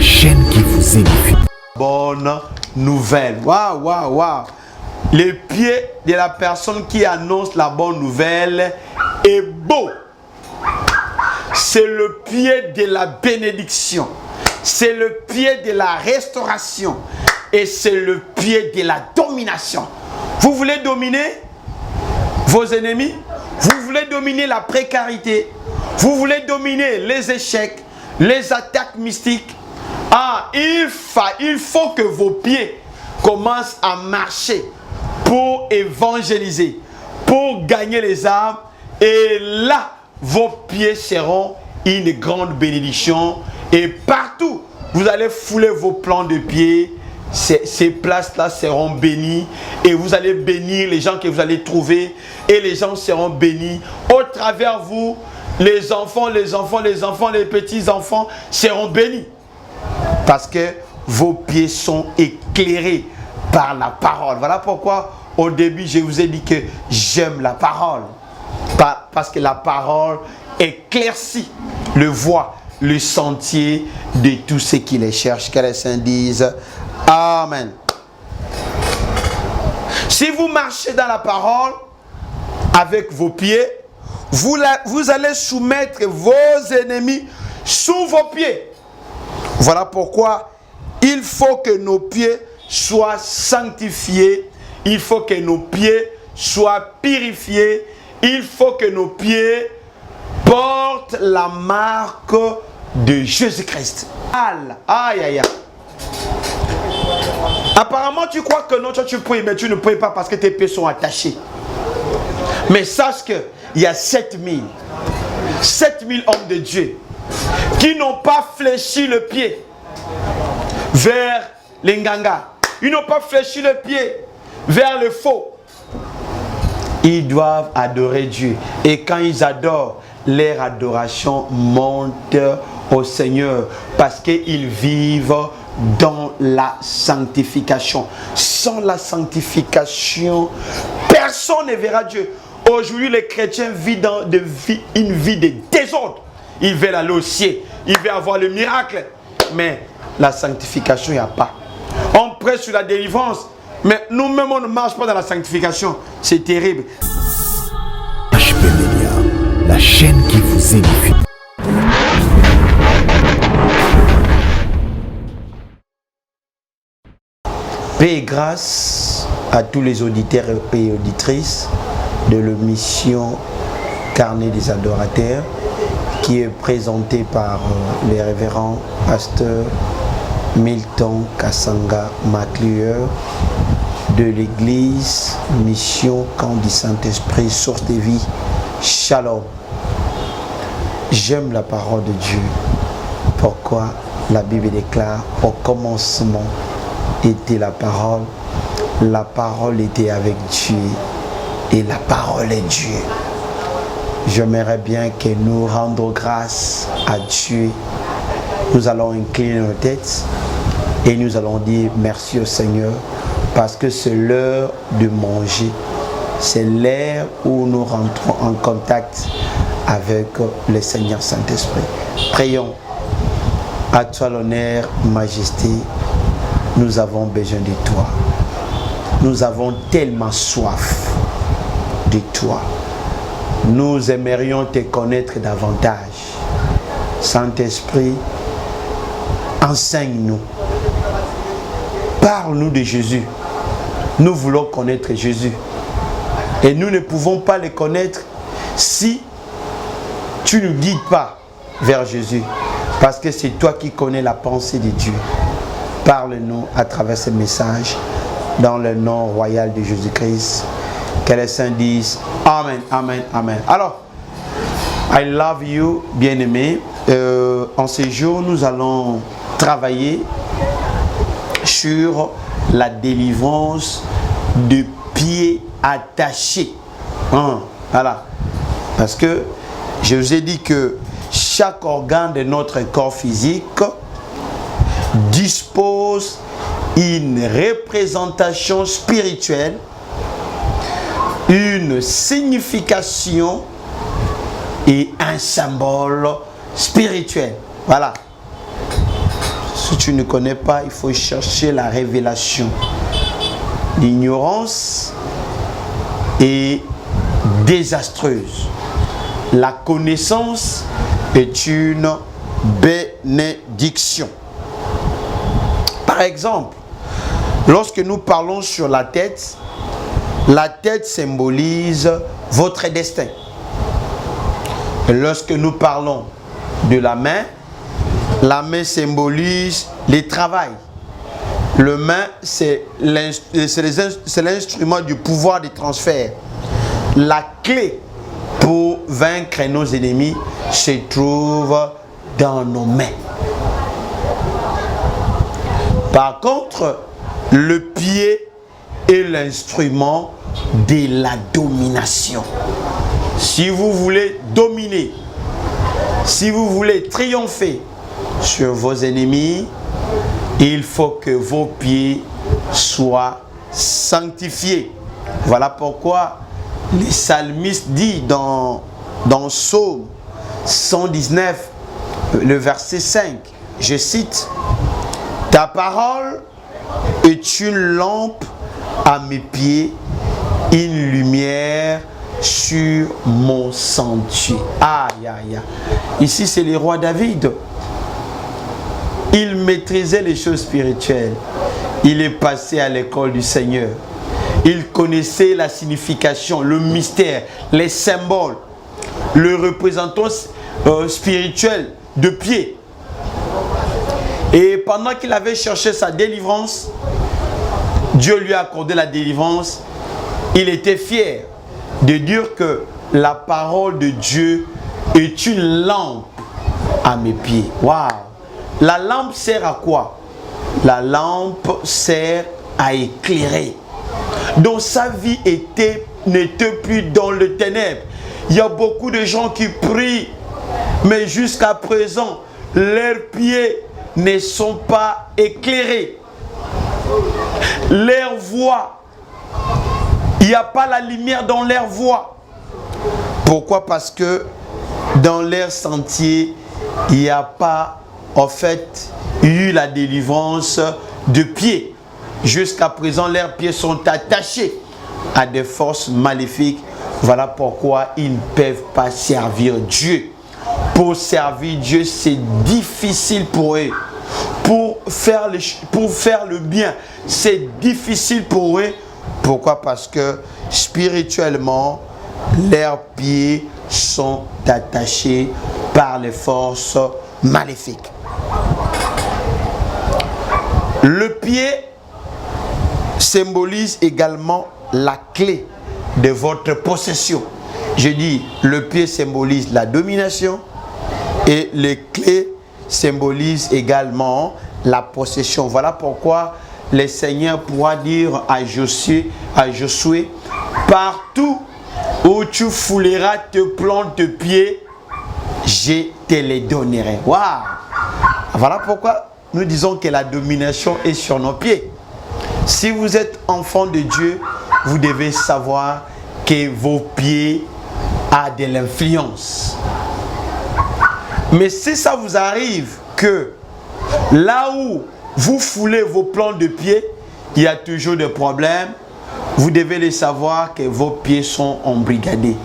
chaîne qui vous édifie. Bonne nouvelle. Waouh, waouh, waouh. Le pied de la personne qui annonce la bonne nouvelle est beau. C'est le pied de la bénédiction. C'est le pied de la restauration. Et c'est le pied de la domination. Vous voulez dominer vos ennemis? Vous voulez dominer la précarité? Vous voulez dominer les échecs, les attaques mystiques? Ah, il faut que vos pieds commencent à marcher pour évangéliser, pour gagner les âmes. Et là, vos pieds seront une grande bénédiction. Et partout, vous allez fouler vos plans de pied. Ces places-là seront bénies. Et vous allez bénir les gens que vous allez trouver. Et les gens seront bénis. Au travers vous, les enfants, les petits-enfants seront bénis. Parce que vos pieds sont éclairés par la parole. Voilà pourquoi au début je vous ai dit que j'aime la parole. Parce que la parole éclaircit le voie, le sentier de tous ceux qui les cherchent. Que les saints disent Amen. Si vous marchez dans la parole avec vos pieds, vous allez soumettre vos ennemis sous vos pieds. Voilà pourquoi il faut que nos pieds soient sanctifiés. Il faut que nos pieds soient purifiés. Il faut que nos pieds portent la marque de Jésus-Christ. Aïe, aïe, aïe. Apparemment, tu crois que non, toi tu pries, mais tu ne pries pas parce que tes pieds sont attachés. Mais sache qu'il y a 7000 hommes de Dieu qui n'ont pas fléchi le pied vers les nganga. Ils n'ont pas fléchi le pied vers le faux. Ils doivent adorer Dieu. Et quand ils adorent, leur adoration monte au Seigneur. Parce qu'ils vivent dans la sanctification. Sans la sanctification, personne ne verra Dieu. Aujourd'hui, les chrétiens vivent une vie de désordre. Ils veulent aller au ciel. Ils veulent avoir le miracle. Mais la sanctification, il n'y a pas. On prêche sur la délivrance. Mais nous-mêmes, on ne marche pas dans la sanctification. C'est terrible. HP Média, la chaîne qui vous édifie. Paix et grâce à tous les auditeurs et auditrices de l'émission Carnet des adorateurs, qui est présenté par les révérends pasteurs Milton Kassanga Maclieur de l'église Mission Camp du Saint-Esprit, source de vie. Shalom. J'aime la parole de Dieu. Pourquoi? La Bible déclare: au commencement était la parole était avec Dieu et la parole est Dieu. J'aimerais bien que nous rendions grâce à Dieu. Nous allons incliner nos têtes et nous allons dire merci au Seigneur, parce que c'est l'heure de manger. C'est l'heure où nous rentrons en contact avec le Seigneur Saint-Esprit. Prions. À toi l'honneur, majesté. Nous avons besoin de toi. Nous avons tellement soif de toi. Nous aimerions te connaître davantage. Saint-Esprit, enseigne-nous. Parle-nous de Jésus. Nous voulons connaître Jésus. Et nous ne pouvons pas le connaître si tu ne nous guides pas vers Jésus. Parce que c'est toi qui connais la pensée de Dieu. Parle-nous à travers ce message. Dans le nom royal de Jésus-Christ. Que les saints disent Amen, Amen, Amen. Alors, I love you, bien-aimés. En ce jour, nous allons travailler sur la délivrance de pieds attachés. Voilà. Parce que je vous ai dit que chaque organe de notre corps physique dispose une représentation spirituelle, une signification et un symbole spirituel. Voilà. Si tu ne connais pas, il faut chercher la révélation. L'ignorance est désastreuse. La connaissance est une bénédiction. Par exemple, lorsque nous parlons sur la tête symbolise votre destin. Et lorsque nous parlons de la main symbolise le travail. Le main, c'est l'instrument du pouvoir de transfert. La clé pour vaincre nos ennemis se trouve dans nos mains. Par contre, le pied est l'instrument de la domination. Si vous voulez dominer, si vous voulez triompher sur vos ennemis, il faut que vos pieds soient sanctifiés. Voilà pourquoi les psalmistes disent dans Psaume 119, le verset 5, je cite, « Ta parole est une lampe à mes pieds, une lumière sur mon sentier. » Aïe, aïe, aïe. Ici, c'est le roi David. Il maîtrisait les choses spirituelles. Il est passé à l'école du Seigneur. Il connaissait la signification, le mystère, les symboles, le représentant spirituel de pied. Et pendant qu'il avait cherché sa délivrance, Dieu lui a accordé la délivrance. Il était fier de dire que la parole de Dieu est une lampe à mes pieds. Waouh! La lampe sert à quoi? La lampe sert à éclairer. Donc sa vie n'était plus dans le ténèbre. Il y a beaucoup de gens qui prient, mais jusqu'à présent, leurs pieds ne sont pas éclairés. Leur voix, il n'y a pas la lumière dans leur voix. Pourquoi? Parce que dans leur sentier, il n'y a pas en fait eu la délivrance de pieds. Jusqu'à présent, leurs pieds sont attachés à des forces maléfiques. Voilà pourquoi ils ne peuvent pas servir Dieu. Pour servir Dieu, c'est difficile pour eux. Pour faire le bien, c'est difficile pour eux. Pourquoi? Parce que spirituellement, leurs pieds sont attachés par les forces maléfiques. Le pied symbolise également la clé de votre possession. Je dis, le pied symbolise la domination et les clés symbolisent également la possession. Voilà pourquoi le Seigneur pourra dire à Josué, partout où tu fouleras tes plantes de pied, je te les donnerai. Waouh! Voilà pourquoi nous disons que la domination est sur nos pieds. Si vous êtes enfant de Dieu, vous devez savoir que vos pieds ont de l'influence. Mais si ça vous arrive que là où vous foulez vos plantes de pied, il y a toujours des problèmes, vous devez les savoir que vos pieds sont embrigadés,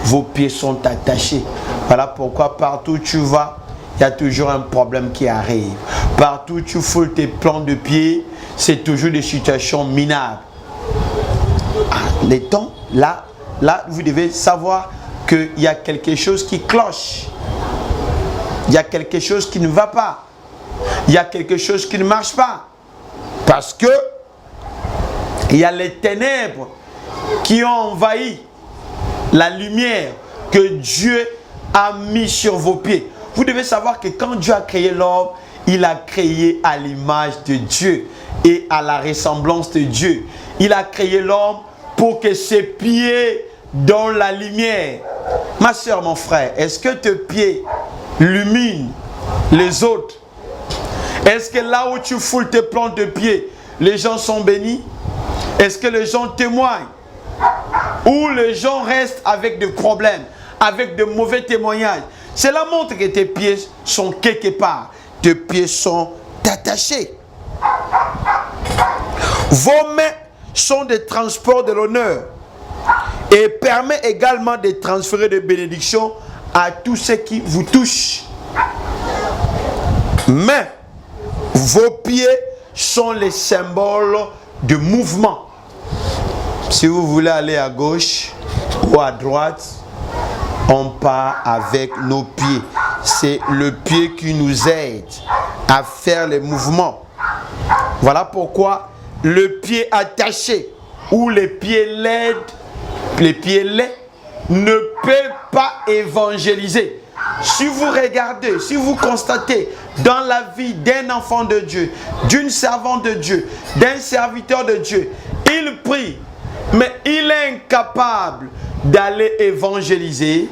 vos pieds sont attachés. Voilà pourquoi partout où tu vas, il y a toujours un problème qui arrive. Partout où tu foules tes plantes de pied, c'est toujours des situations minables. Les temps, là, vous devez savoir qu'il y a quelque chose qui cloche. Il y a quelque chose qui ne va pas. Il y a quelque chose qui ne marche pas. Parce que il y a les ténèbres qui ont envahi la lumière que Dieu a mis sur vos pieds. Vous devez savoir que quand Dieu a créé l'homme, il a créé à l'image de Dieu et à la ressemblance de Dieu. Il a créé l'homme pour que ses pieds dans la lumière. Ma soeur, mon frère, est-ce que tes pieds illuminent les autres? Est-ce que là où tu foules tes plantes de pied, les gens sont bénis? Est-ce que les gens témoignent? Ou les gens restent avec des problèmes, avec de mauvais témoignages? Cela montre que tes pieds sont quelque part. Tes pieds sont attachés. Vos mains sont des transports de l'honneur et permet également de transférer des bénédictions à tous ceux qui vous touchent. Mais vos pieds sont les symboles de mouvement. Si vous voulez aller à gauche ou à droite, on part avec nos pieds. C'est le pied qui nous aide à faire les mouvements. Voilà pourquoi le pied attaché ou les pieds laids ne peut pas évangéliser. Si vous regardez, si vous constatez dans la vie d'un enfant de Dieu, d'une servante de Dieu, d'un serviteur de Dieu, il prie, mais il est incapable d'aller évangéliser,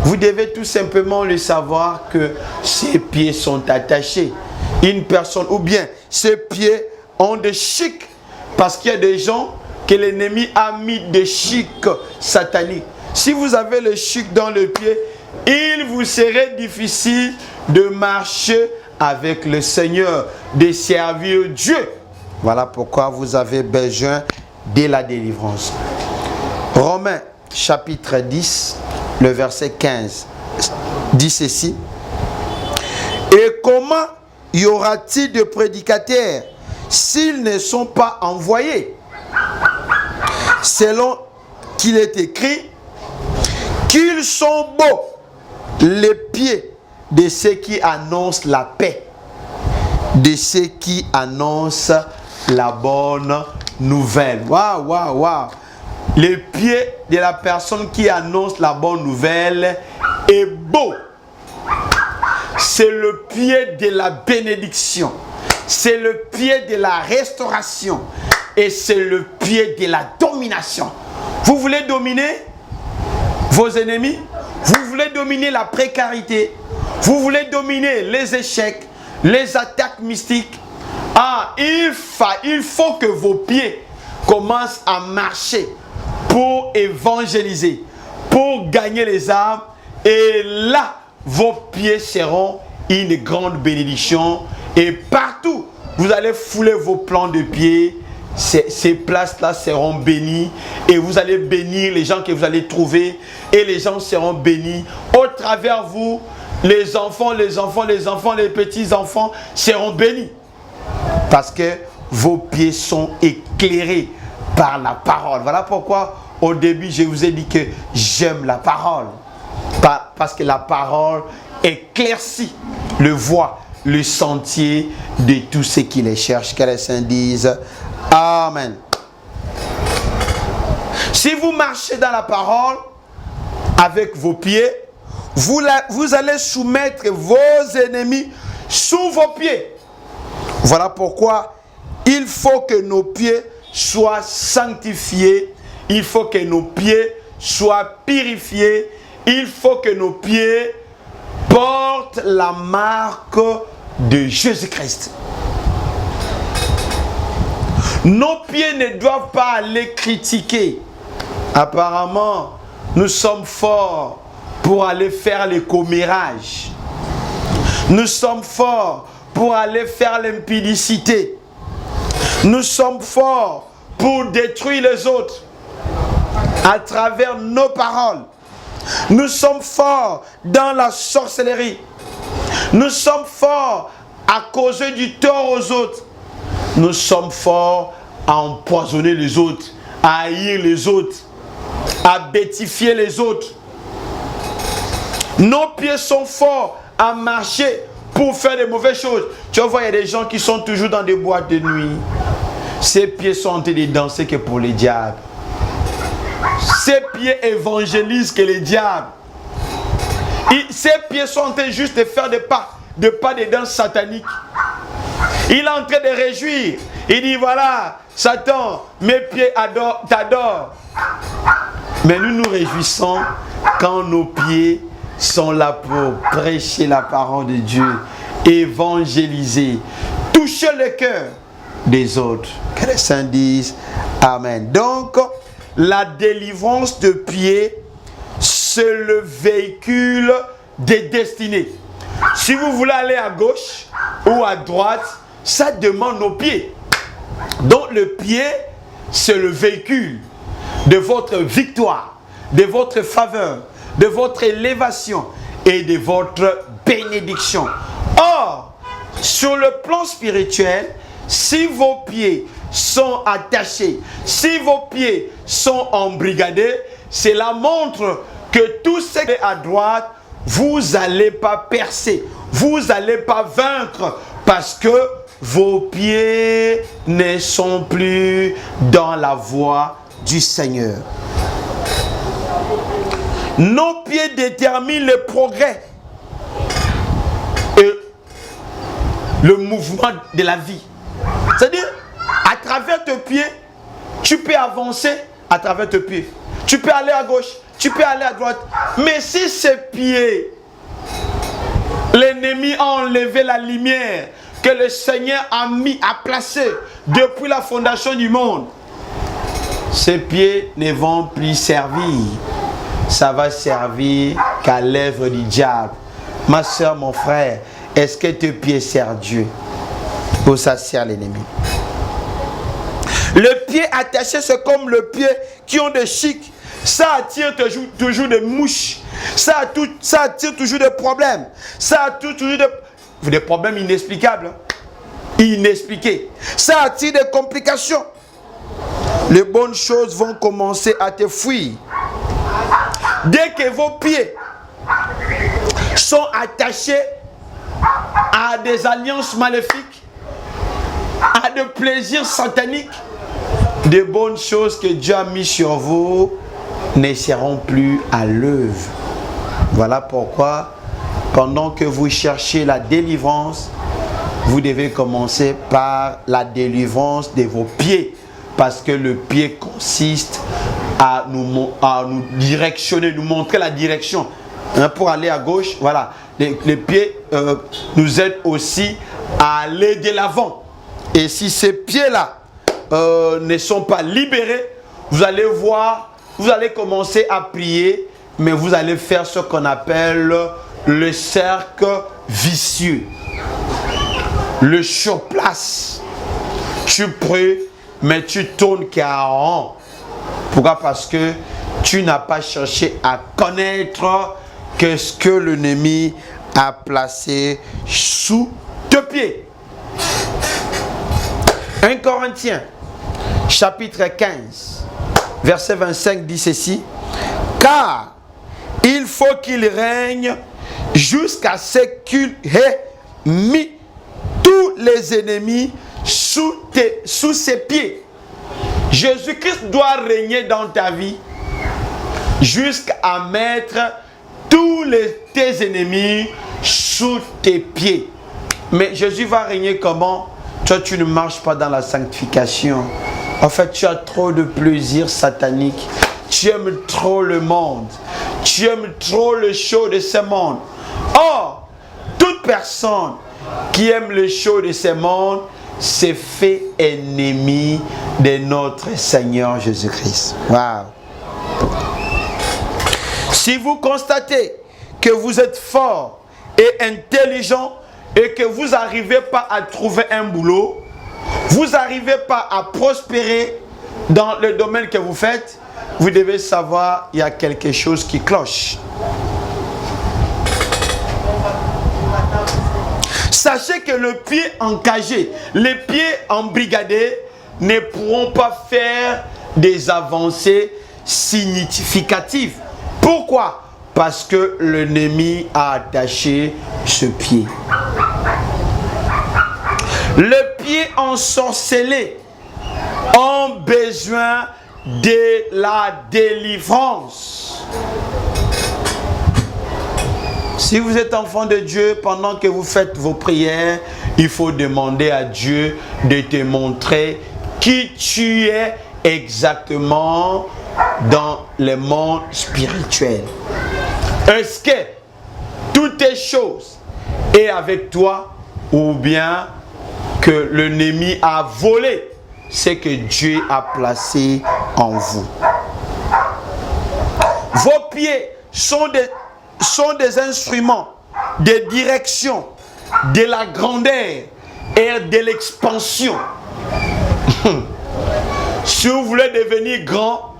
vous devez tout simplement le savoir que ses pieds sont attachés. Une personne, ou bien ses pieds ont des chics, parce qu'il y a des gens que l'ennemi a mis des chics sataniques. Si vous avez le chic dans le pied, il vous serait difficile de marcher avec le Seigneur, de servir Dieu. Voilà pourquoi vous avez besoin de la délivrance. Romains chapitre 10, le verset 15, dit ceci. Et comment y aura-t-il de prédicateurs s'ils ne sont pas envoyés? Selon qu'il est écrit, qu'ils sont beaux les pieds de ceux qui annoncent la paix, de ceux qui annoncent la bonne nouvelle. Waouh, waouh, waouh. Les pieds de la personne qui annonce la bonne nouvelle est beau. C'est le pied de la bénédiction. C'est le pied de la restauration. Et c'est le pied de la domination. Vous voulez dominer vos ennemis? Vous voulez dominer la précarité? Vous voulez dominer les échecs, les attaques mystiques? Il faut que vos pieds commencent à marcher pour évangéliser, pour gagner les âmes. Et là, vos pieds seront une grande bénédiction. Et partout, vous allez fouler vos plans de pieds. Ces places-là seront bénies. Et vous allez bénir les gens que vous allez trouver. Et les gens seront bénis. Au travers vous, les enfants, les petits-enfants seront bénis. Parce que vos pieds sont éclairés par la parole. Voilà pourquoi au début je vous ai dit que j'aime la parole. Parce que la parole éclaircit le voie, le sentier de tous ceux qui les cherchent. Que les saints disent Amen. Si vous marchez dans la parole avec vos pieds, vous allez soumettre vos ennemis sous vos pieds. Voilà pourquoi il faut que nos pieds soient sanctifiés. Il faut que nos pieds soient purifiés. Il faut que nos pieds portent la marque de Jésus-Christ. Nos pieds ne doivent pas aller critiquer. Apparemment, nous sommes forts pour aller faire les commérages. Nous sommes forts pour aller faire l'impudicité. Nous sommes forts pour détruire les autres à travers nos paroles. Nous sommes forts dans la sorcellerie. Nous sommes forts à causer du tort aux autres. Nous sommes forts à empoisonner les autres, à haïr les autres, à bêtifier les autres. Nos pieds sont forts à marcher pour faire des mauvaises choses. Tu vois, il y a des gens qui sont toujours dans des boîtes de nuit. Ces pieds sont en train de danser que pour les diables. Ces pieds évangélisent que les diables. Ces pieds sont en train juste de faire des pas de danse satanique. Il est en train de réjouir. Il dit voilà, Satan, mes pieds t'adorent. Mais nous nous réjouissons quand nos pieds sont là pour prêcher la parole de Dieu, évangéliser, toucher le cœur des autres. Que les saints disent Amen. Donc, la délivrance de pied, c'est le véhicule des destinées. Si vous voulez aller à gauche ou à droite, ça demande nos pieds. Donc le pied, c'est le véhicule de votre victoire, de votre faveur, de votre élévation et de votre bénédiction. Or, sur le plan spirituel, si vos pieds sont attachés, si vos pieds sont embrigadés, cela montre que tout ce qui est à droite, vous n'allez pas percer, vous n'allez pas vaincre parce que vos pieds ne sont plus dans la voie du Seigneur. Nos pieds déterminent le progrès et le mouvement de la vie. C'est-à-dire, à travers tes pieds, tu peux avancer à travers tes pieds. Tu peux aller à gauche, tu peux aller à droite. Mais si ces pieds, l'ennemi a enlevé la lumière que le Seigneur a placée depuis la fondation du monde, ces pieds ne vont plus servir. Ça va servir qu'à l'œuvre du diable. Ma soeur, mon frère, est-ce que tes pieds servent Dieu ou ça sert l'ennemi? Le pied attaché, c'est comme le pied qui ont des chics. Ça attire toujours des mouches. Ça attire toujours des problèmes. Ça attire toujours des problèmes inexplicables. Inexpliqués. Ça attire des complications. Les bonnes choses vont commencer à te fuir. Dès que vos pieds sont attachés à des alliances maléfiques, à des plaisirs sataniques, des bonnes choses que Dieu a mis sur vous ne seront plus à l'œuvre. Voilà pourquoi, pendant que vous cherchez la délivrance, vous devez commencer par la délivrance de vos pieds. Parce que le pied consiste à nous directionner, nous montrer la direction. Pour aller à gauche, voilà. Les pieds nous aident aussi à aller de l'avant. Et si ces pieds-là ne sont pas libérés, vous allez voir, vous allez commencer à prier, mais vous allez faire ce qu'on appelle le cercle vicieux. Le surplace. Tu pries, mais tu tournes qu'à rond. Pourquoi? Parce que tu n'as pas cherché à connaître ce que l'ennemi a placé sous tes pieds. 1 Corinthiens, chapitre 15, verset 25 dit ceci. Car il faut qu'il règne jusqu'à ce qu'il ait mis tous les ennemis sous ses pieds. Jésus-Christ doit régner dans ta vie jusqu'à mettre tous tes ennemis sous tes pieds. Mais Jésus va régner comment? Toi, tu ne marches pas dans la sanctification. En fait, tu as trop de plaisir satanique. Tu aimes trop le monde. Tu aimes trop le show de ce monde. Or, toute personne qui aime le show de ce monde s'est fait ennemi de notre Seigneur Jésus-Christ. Wow. Si vous constatez que vous êtes fort et intelligent et que vous n'arrivez pas à trouver un boulot, vous n'arrivez pas à prospérer dans le domaine que vous faites, vous devez savoir qu'il y a quelque chose qui cloche. Sachez que le pied encagé, les pieds embrigadés ne pourront pas faire des avancées significatives. Pourquoi? Parce que l'ennemi a attaché ce pied. Le pied ensorcelé a besoin de la délivrance. Si vous êtes enfant de Dieu, pendant que vous faites vos prières, il faut demander à Dieu de te montrer qui tu es exactement dans le monde spirituel. Est-ce que toutes les choses est avec toi ou bien que l'ennemi a volé ce que Dieu a placé en vous? Vos pieds sont des instruments des directions, de la grandeur et de l'expansion. Si vous voulez devenir grand,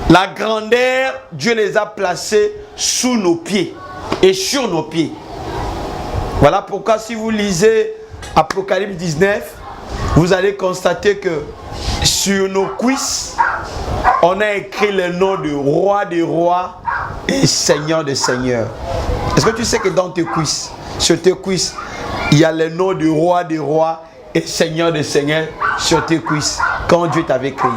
la grandeur, Dieu les a placés sous nos pieds et sur nos pieds. Voilà pourquoi si vous lisez Apocalypse 19, vous allez constater que sur nos cuisses, on a écrit le nom de roi des rois et seigneur des seigneurs. Est-ce que tu sais que dans tes cuisses, sur tes cuisses, il y a le nom de roi des rois et seigneur des seigneurs sur tes cuisses quand Dieu t'avait créé?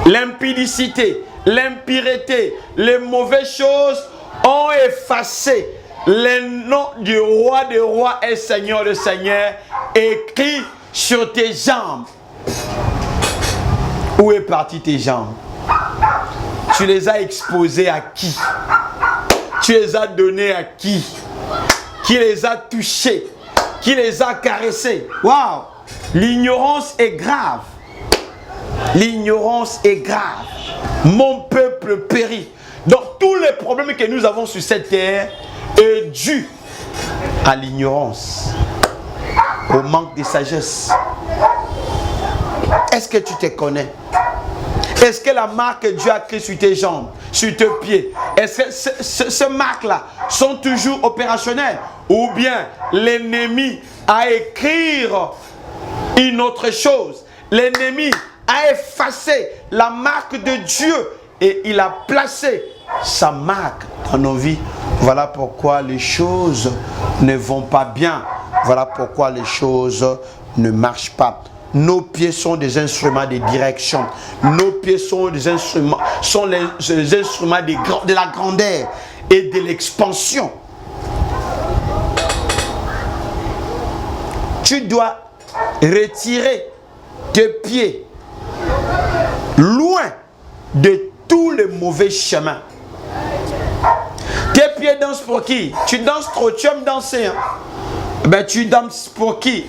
L'impudicité, l'impureté, les mauvaises choses ont effacé le nom du roi des rois et seigneur des seigneurs écrit sur tes jambes. Où est partie tes jambes? Tu les as exposées à qui? Tu les as données à qui? Qui les a touchées? Qui les a caressées? Waouh! L'ignorance est grave. L'ignorance est grave. Mon peuple périt. Donc tous les problèmes que nous avons sur cette terre est dû à l'ignorance, au manque de sagesse. Est-ce que tu te connais? Est-ce que la marque que Dieu a créée sur tes jambes, sur tes pieds, est-ce que ces marques-là sont toujours opérationnelles? Ou bien l'ennemi a écrit une autre chose? L'ennemi a effacé la marque de Dieu et il a placé sa marque dans nos vies. Voilà pourquoi les choses ne vont pas bien. Voilà pourquoi les choses ne marchent pas. Nos pieds sont des instruments de direction. Nos pieds sont des instruments, les instruments de la grandeur et de l'expansion. Tu dois retirer tes pieds loin de tous les mauvais chemins. Tes pieds dansent pour qui? Tu danses trop, tu aimes danser. Hein? Ben, tu danses pour qui?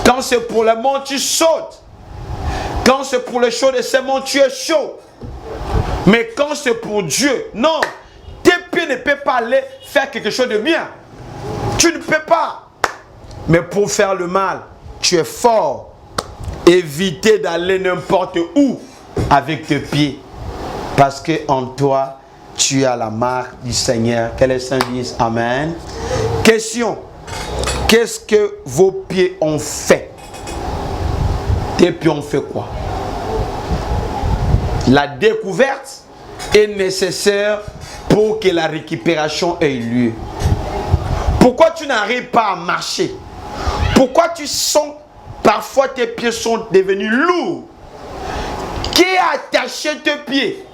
Quand c'est pour le monde, tu sautes. Quand c'est pour le chaud de ce monde, tu es chaud. Mais quand c'est pour Dieu, non. Tes pieds ne peuvent pas aller faire quelque chose de bien. Tu ne peux pas. Mais pour faire le mal, tu es fort. Évitez d'aller n'importe où avec tes pieds. Parce que en toi, tu as la marque du Seigneur. Que les saints disent Amen. Question. Qu'est-ce que vos pieds ont fait? Tes pieds ont fait quoi? La découverte est nécessaire pour que la récupération ait lieu. Pourquoi tu n'arrives pas à marcher? Pourquoi tu sens parfois tes pieds sont devenus lourds? Qui a attaché tes pieds?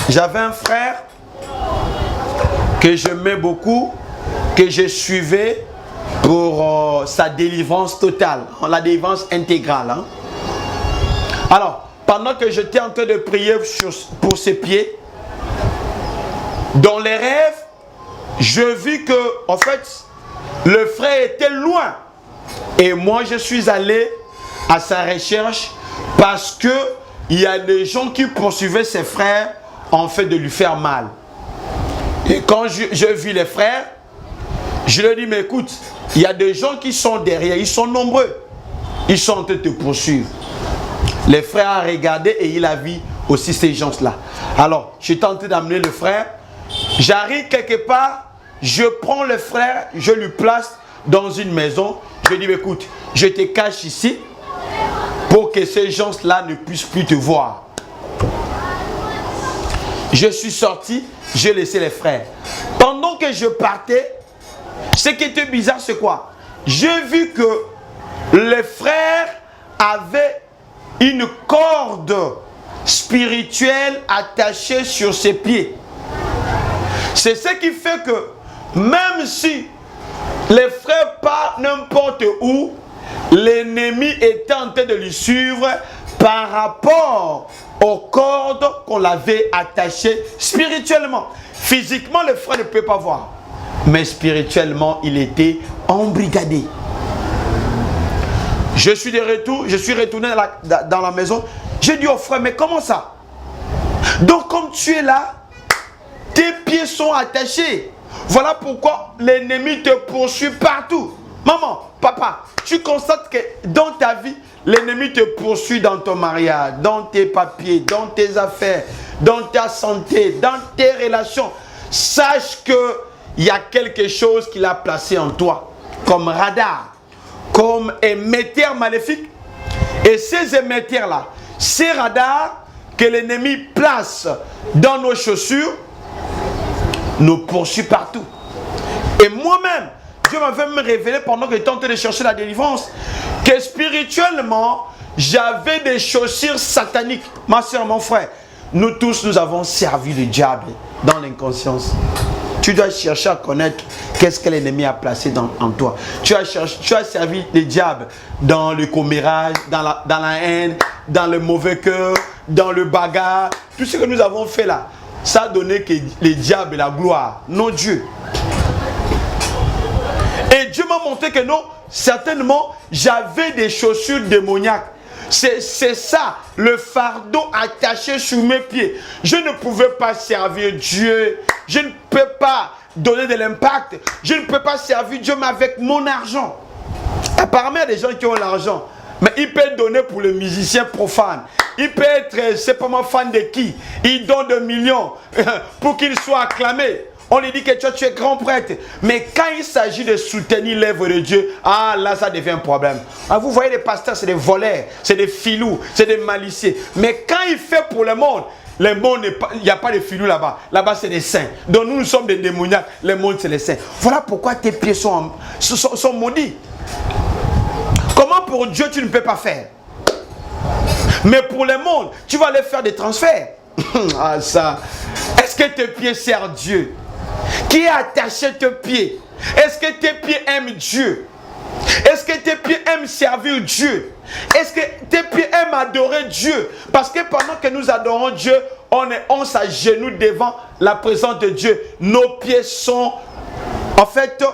J'avais un frère que j'aimais beaucoup, que je suivais pour sa délivrance totale, la délivrance intégrale. Hein. Alors, pendant que j'étais en train de prier pour ses pieds, dans les rêves, je vis que, en fait, le frère était loin. Et moi, je suis allé à sa recherche parce que il y a des gens qui poursuivaient ses frères en fait de lui faire mal. Et quand je vis les frères, je leur dis, mais écoute, il y a des gens qui sont derrière, ils sont nombreux. Ils sont en train de te poursuivre. Les frères ont regardé et il a vu aussi ces gens-là. Alors, je suis tenté d'amener le frère. J'arrive quelque part, je prends le frère, je lui place dans une maison. Je dis, écoute, je te cache ici pour que ces gens-là ne puissent plus te voir. Je suis sorti, j'ai laissé les frères. Pendant que je partais, ce qui était bizarre, c'est quoi? J'ai vu que les frères avaient une corde spirituelle attachée sur ses pieds. C'est ce qui fait que même si les frères partent n'importe où, l'ennemi est en train de lui suivre par rapport aux cordes qu'on l'avait attachées spirituellement. Physiquement, le frère ne peut pas voir. Mais spirituellement, il était embrigadé. Je suis de retour, je suis retourné dans la maison. J'ai dit au frère, mais comment ça? Donc comme tu es là, tes pieds sont attachés. Voilà pourquoi l'ennemi te poursuit partout. Maman, papa, tu constates que dans ta vie, l'ennemi te poursuit dans ton mariage, dans tes papiers, dans tes affaires, dans ta santé, dans tes relations. Sache qu'il y a quelque chose qu'il a placé en toi comme radar, comme émetteur maléfique. Et ces émetteurs-là, ces radars que l'ennemi place dans nos chaussures, nous poursuit partout. Et moi-même, Dieu m'avait me révélé pendant que j'étais en train de chercher la délivrance, que spirituellement, j'avais des chaussures sataniques. Ma soeur, mon frère, nous tous, nous avons servi le diable dans l'inconscience. Tu dois chercher à connaître qu'est-ce que l'ennemi a placé en toi. Tu as servi le diable dans le commérage, dans la haine, dans le mauvais cœur, dans le bagarre. Tout ce que nous avons fait là, ça a donné que le diable et la gloire, non Dieu. Et Dieu m'a montré que non, certainement, j'avais des chaussures démoniaques. C'est ça, le fardeau attaché sur mes pieds. Je ne pouvais pas servir Dieu. Je ne peux pas donner de l'impact. Je ne peux pas servir Dieu, mais avec mon argent. Apparemment, il y a des gens qui ont l'argent. Mais il peut donner pour le musicien profane. Il peut être, c'est pas mon fan de qui. Il donne des millions pour qu'il soit acclamé. On lui dit que tu es grand prêtre. Mais quand il s'agit de soutenir l'œuvre de Dieu, ah là, ça devient un problème. Ah, vous voyez, les pasteurs, c'est des voleurs, c'est des filous, c'est des malicieux. Mais quand il fait pour le monde il n'y a pas de filous là-bas. Là-bas, c'est des saints. Donc nous sommes des démoniaques. Le monde, c'est les saints. Voilà pourquoi tes pieds sont maudits. Comment pour Dieu, tu ne peux pas faire? Mais pour le monde, tu vas aller faire des transferts. Ah ça. Est-ce que tes pieds servent Dieu? Qui a attaché tes pieds? Est-ce que tes pieds aiment Dieu? Est-ce que tes pieds aiment servir Dieu? Est-ce que tes pieds aiment adorer Dieu? Parce que pendant que nous adorons Dieu, on s'agenouille devant la présence de Dieu. Nos pieds sont en fait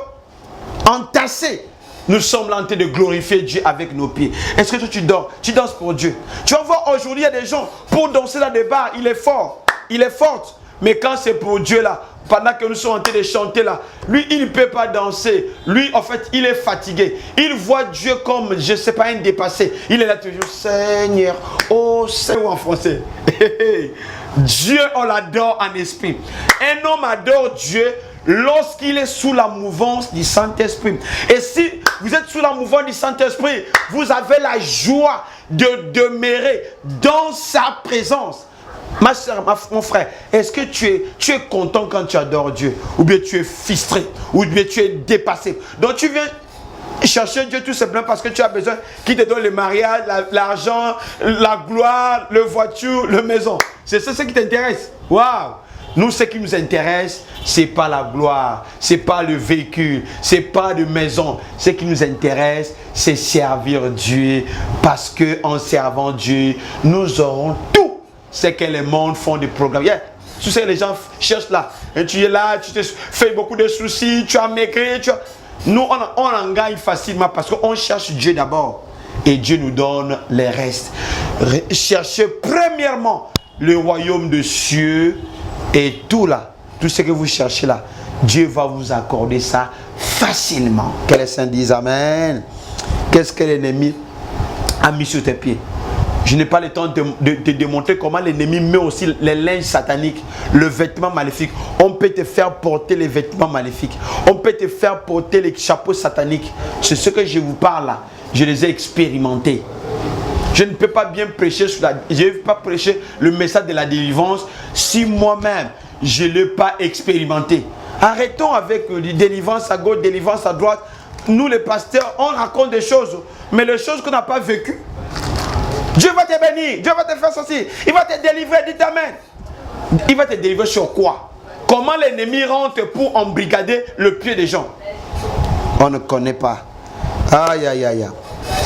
entassés. Nous sommes en train de glorifier Dieu avec nos pieds. Est-ce que toi tu dors? Tu danses pour Dieu. Tu vas voir aujourd'hui, il y a des gens, pour danser dans des bars, il est fort. Il est fort. Mais quand c'est pour Dieu là, pendant que nous sommes en train de chanter là, lui il ne peut pas danser. Lui en fait il est fatigué. Il voit Dieu comme, je ne sais pas, un dépassé. Il est là toujours, Seigneur, oh Seigneur en français. Dieu on l'adore en esprit. Un homme adore Dieu lorsqu'il est sous la mouvance du Saint-Esprit. Et si vous êtes sous la mouvance du Saint-Esprit, vous avez la joie de demeurer dans sa présence. Ma soeur, mon frère, est-ce que tu es content quand tu adores Dieu? Ou bien tu es frustré? Ou bien tu es dépassé? Donc tu viens chercher Dieu tout simplement parce que tu as besoin qu'il te donne le mariage, l'argent, la gloire, la voiture, la maison. C'est ça qui t'intéresse. Waouh! Nous, ce qui nous intéresse, ce n'est pas la gloire, ce n'est pas le véhicule, ce n'est pas de maison. Ce qui nous intéresse, c'est servir Dieu. Parce qu'en servant Dieu, nous aurons tout ce que les mondes font des programmes. Yeah. Tu sais, les gens cherchent là. Et tu es là, tu te fais beaucoup de soucis, tu as maigri. Nous, on en gagne facilement parce qu'on cherche Dieu d'abord. Et Dieu nous donne les restes. Cherchez premièrement le royaume de cieux. Et tout là, tout ce que vous cherchez là, Dieu va vous accorder ça facilement. Que les saints disent Amen. Qu'est-ce que l'ennemi a mis sur tes pieds? Je n'ai pas le temps de te démontrer comment l'ennemi met aussi les linges sataniques, le vêtement maléfique. On peut te faire porter les vêtements maléfiques. On peut te faire porter les chapeaux sataniques. C'est ce que je vous parle là. Je les ai expérimentés. Je ne peux pas bien prêcher, je ne peux pas prêcher le message de la délivrance si moi-même je ne l'ai pas expérimenté. Arrêtons avec délivrance à gauche, délivrance à droite. Nous les pasteurs, on raconte des choses, mais les choses qu'on n'a pas vécues. Dieu va te bénir, Dieu va te faire ceci, il va te délivrer, dites Amen. Il va te délivrer sur quoi? Comment l'ennemi rentre pour embrigader le pied des gens? On ne connaît pas. Aïe, aïe, aïe.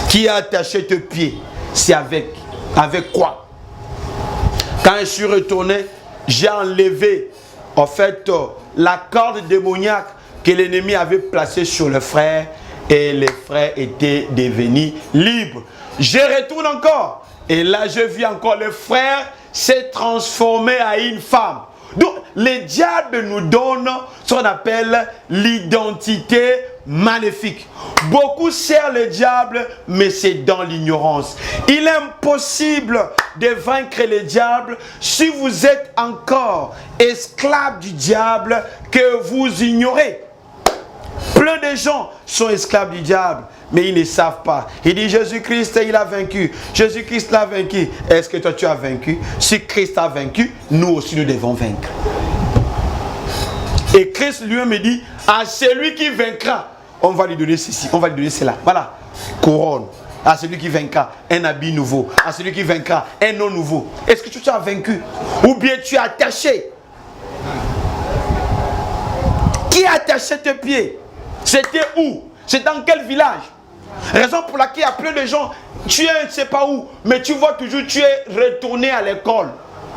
Qui a attaché tes pieds? C'est avec quoi? Quand je suis retourné, j'ai enlevé en fait la corde démoniaque que l'ennemi avait placée sur le frère et les frères étaient devenus libres. Je retourne encore et là je vis encore le frère s'est transformé en une femme. Donc le diable nous donne ce qu'on appelle l'identité maléfique. Beaucoup servent le diable, mais c'est dans l'ignorance. Il est impossible de vaincre le diable si vous êtes encore esclave du diable que vous ignorez. Plein de gens sont esclaves du diable, mais ils ne savent pas. Il dit Jésus-Christ, il a vaincu. Jésus-Christ l'a vaincu. Est-ce que toi tu as vaincu? Si Christ a vaincu, nous aussi nous devons vaincre. Et Christ lui-même dit, à celui qui vaincra, on va lui donner ceci, on va lui donner cela. Voilà, couronne. À celui qui vaincra, un habit nouveau. À celui qui vaincra, un nom nouveau. Est-ce que tu as vaincu? Ou bien tu es attaché? Qui a attaché tes pieds? C'était où? C'est dans quel village? Raison pour laquelle il y a plein de gens, tu es je ne sais pas où, mais tu vois toujours, tu es retourné à l'école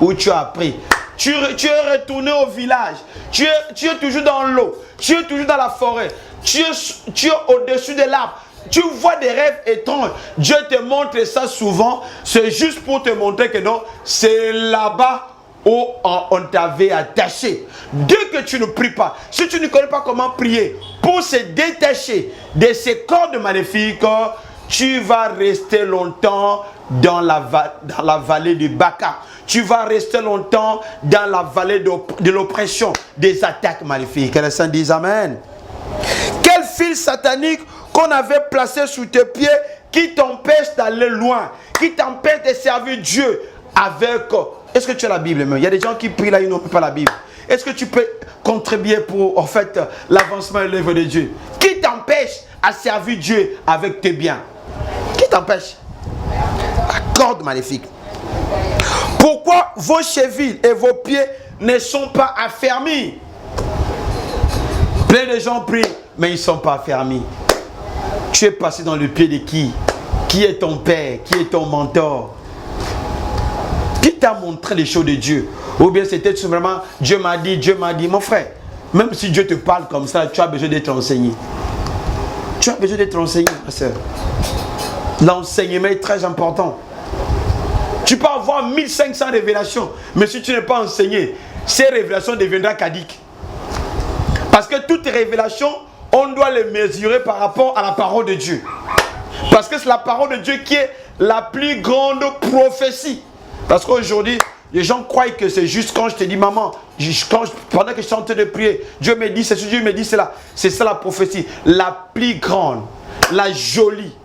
où tu as appris. Tu es retourné au village. Tu es toujours dans l'eau. Tu es toujours dans la forêt. Tu es au-dessus de l'arbre. Tu vois des rêves étranges. Dieu te montre ça souvent. C'est juste pour te montrer que non, c'est là-bas où on t'avait attaché. Dès que tu ne pries pas, si tu ne connais pas comment prier pour se détacher de ces cordes maléfiques, tu vas rester longtemps dans la vallée du Baca. Tu vas rester longtemps dans la vallée de l'oppression, des attaques maléfiques. Que les saints disent Amen. Quel fil satanique qu'on avait placé sous tes pieds qui t'empêche d'aller loin, qui t'empêche de servir Dieu avec... Est-ce que tu as la Bible même? Il y a des gens qui prient là, ils n'ont pas la Bible. Est-ce que tu peux contribuer pour en fait l'avancement et l'œuvre de Dieu? Qui t'empêche à servir Dieu avec tes biens? Qui t'empêche? La corde maléfique. Pourquoi vos chevilles et vos pieds ne sont pas affermis? Plein de gens prient, mais ils ne sont pas affermis. Tu es passé dans le pied de qui? Qui est ton père? Qui est ton mentor? Qui t'a montré les choses de Dieu? Ou bien c'était tout simplement Dieu m'a dit, Dieu m'a dit. Mon frère, même si Dieu te parle comme ça, tu as besoin d'être enseigné. Tu as besoin d'être enseigné, ma soeur. L'enseignement est très important. Tu peux avoir 1500 révélations, mais si tu n'es pas enseigné, ces révélations deviendront caduques. Parce que toute révélation, on doit les mesurer par rapport à la parole de Dieu. Parce que c'est la parole de Dieu qui est la plus grande prophétie. Parce qu'aujourd'hui, les gens croient que c'est juste quand je te dis maman, pendant que je suis en train de prier, Dieu me dit ceci, Dieu me dit cela. C'est ça la prophétie. La plus grande, la jolie.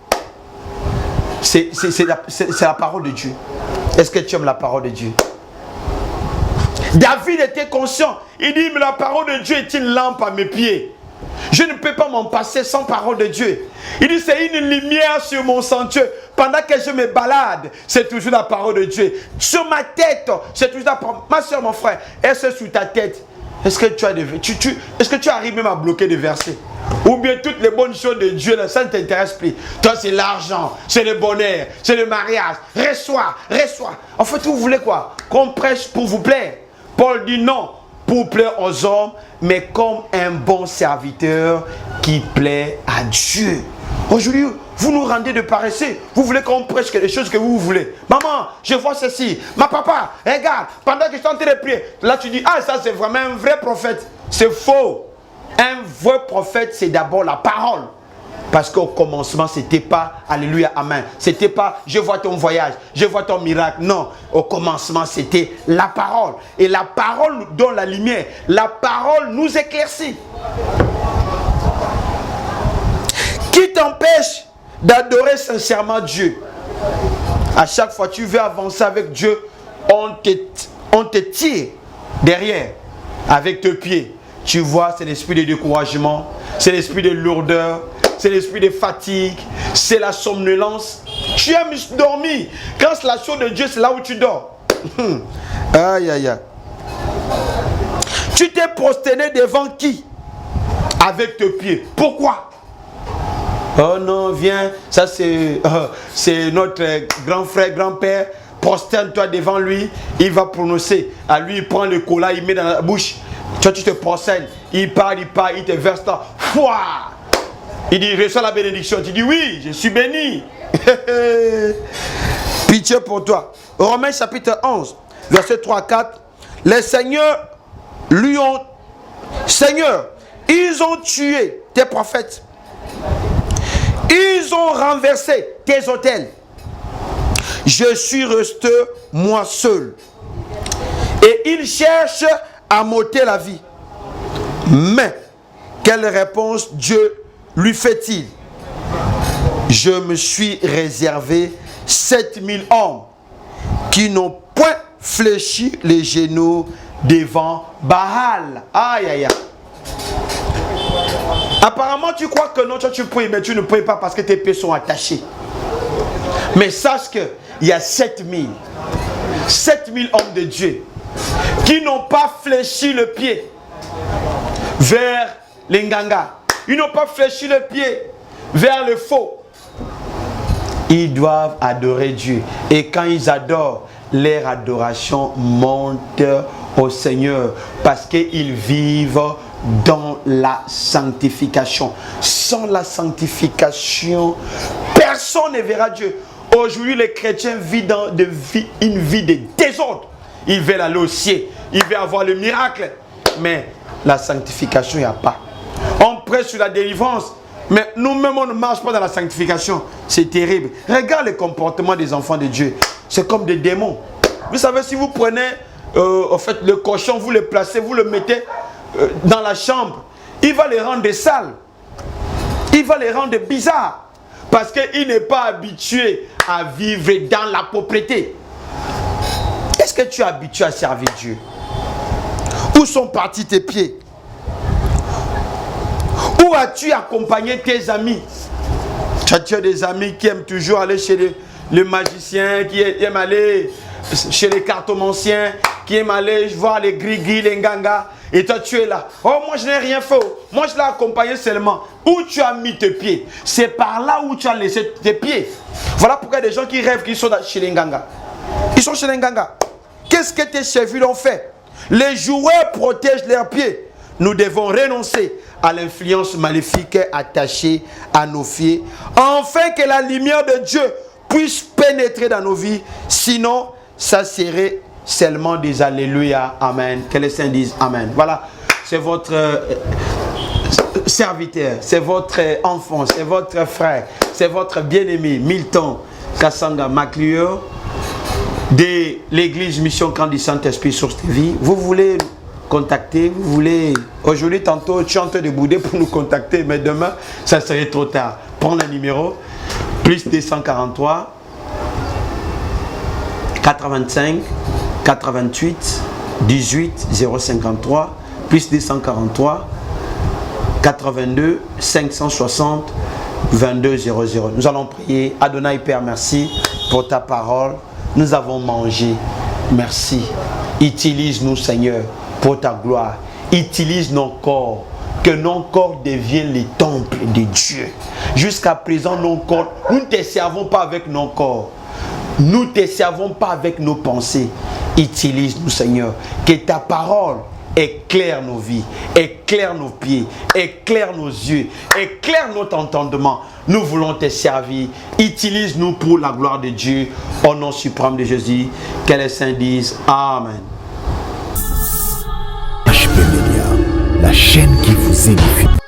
C'est la parole de Dieu. Est-ce que tu aimes la parole de Dieu? David était conscient. Il dit, mais la parole de Dieu est une lampe à mes pieds. Je ne peux pas m'en passer sans parole de Dieu. Il dit, c'est une lumière sur mon sentier. Pendant que je me balade, c'est toujours la parole de Dieu. Sur ma tête, c'est toujours la parole. Ma soeur, mon frère, est-ce que sur ta tête, est-ce que est-ce que tu arrives même à bloquer des versets? Ou bien toutes les bonnes choses de Dieu, là, ça ne t'intéresse plus. Toi, c'est l'argent, c'est le bonheur, c'est le mariage. Reçois. En fait, vous voulez quoi? Qu'on prêche pour vous plaire? Paul dit non, pour plaire aux hommes, mais comme un bon serviteur qui plaît à Dieu. Aujourd'hui, vous nous rendez de paresseux. Vous voulez qu'on prêche quelque chose que vous voulez. Maman, je vois ceci. Ma papa, regarde, pendant que je suis en train de prier, là tu dis, ah ça c'est vraiment un vrai prophète. C'est faux. Un vrai prophète, c'est d'abord la parole. Parce qu'au commencement, c'était pas alléluia, amen. C'était pas je vois ton voyage, je vois ton miracle. Non, au commencement, c'était la parole. Et la parole nous donne la lumière. La parole nous éclaircit. Qui t'empêche d'adorer sincèrement Dieu? À chaque fois que tu veux avancer avec Dieu, on te tire derrière avec tes pieds. Tu vois, c'est l'esprit de découragement, c'est l'esprit de lourdeur, c'est l'esprit de fatigue, c'est la somnolence. Tu aimes dormir. Quand c'est la chose de Dieu, c'est là où tu dors. Aïe, aïe, aïe. Tu t'es prosterné devant qui? Avec tes pieds. Pourquoi? Oh non, viens, ça c'est notre grand frère, grand-père. Prosterne-toi devant lui, il va prononcer. À lui, il prend le cola, il met dans la bouche. Toi, tu te prosternes, il parle, il te verse là. Fouah! Il dit, reçois la bénédiction. Tu dis, oui, je suis béni. Pitié pour toi. Romains chapitre 11, verset 3 à 4. Le Seigneur lui ont... Seigneur, ils ont tué tes prophètes. Ils ont renversé tes autels. Je suis resté moi seul. Et ils cherchent à m'ôter la vie. Mais, quelle réponse Dieu lui fait-il? Je me suis réservé 7000 hommes qui n'ont point fléchi les genoux devant Baal. Aïe, aïe, aïe. Apparemment, tu crois que non, toi tu pries, mais tu ne pries pas parce que tes pieds sont attachés. Mais sache qu'il y a 7000 hommes de Dieu qui n'ont pas fléchi le pied vers les Nganga. Ils n'ont pas fléchi le pied vers le faux. Ils doivent adorer Dieu. Et quand ils adorent, leur adoration monte au Seigneur parce qu'ils vivent dans la sanctification. Sans la sanctification, personne ne verra Dieu. Aujourd'hui, les chrétiens vivent une vie de désordre. Ils veulent aller au ciel, ils veulent avoir le miracle. Mais la sanctification, il n'y a pas. On prêche sur la délivrance, mais nous-mêmes, on ne marche pas dans la sanctification. C'est terrible. Regarde le comportement des enfants de Dieu. C'est comme des démons. Vous savez, si vous prenez en fait, le cochon, vous le placez, vous le mettez dans la chambre, il va les rendre sales. Il va les rendre bizarres. Parce qu'il n'est pas habitué à vivre dans la propriété. Est-ce que tu es habitué à servir Dieu? Où sont partis tes pieds? Où as-tu accompagné tes amis? Tu as des amis qui aiment toujours aller chez les magiciens, qui aiment aller chez les cartomanciens, qui aiment aller voir les gris-gris, les nganga. Et toi, tu es là. Oh, moi, je n'ai rien fait. Moi, je l'ai accompagné seulement. Où tu as mis tes pieds? C'est par là où tu as laissé tes pieds. Voilà pourquoi il y a des gens qui rêvent qu'ils sont chez les nganga. Ils sont chez les nganga. Qu'est-ce que tes chefs ont fait? Les joueurs protègent leurs pieds. Nous devons renoncer à l'influence maléfique attachée à nos pieds, afin que la lumière de Dieu puisse pénétrer dans nos vies. Sinon, ça serait seulement des alléluia, amen. Que les saints disent amen. Voilà, c'est votre serviteur, c'est votre enfant, c'est votre frère, c'est votre bien-aimé Milton Kassanga Maclure de l'église Mission Camp du Saint-Esprit sur cette vie. Vous voulez contacter, vous voulez... Aujourd'hui, tantôt, tu es en train de bouder pour nous contacter, mais demain, ça serait trop tard. Prends le numéro, plus 243 85 88 18 053, plus 243 82 560 22 00. Nous allons prier. Adonai Père, merci pour ta parole. Nous avons mangé. Merci. Utilise-nous, Seigneur, pour ta gloire. Utilise nos corps. Que nos corps deviennent les temples de Dieu. Jusqu'à présent, nos corps, nous ne te servons pas avec nos corps. Nous ne te servons pas avec nos pensées. Utilise-nous, Seigneur. Que ta parole éclaire nos vies, éclaire nos pieds, éclaire nos yeux, éclaire notre entendement. Nous voulons te servir. Utilise-nous pour la gloire de Dieu. Au nom suprême de Jésus. Que les saints disent amen. HP Media, la chaîne qui vous édifie.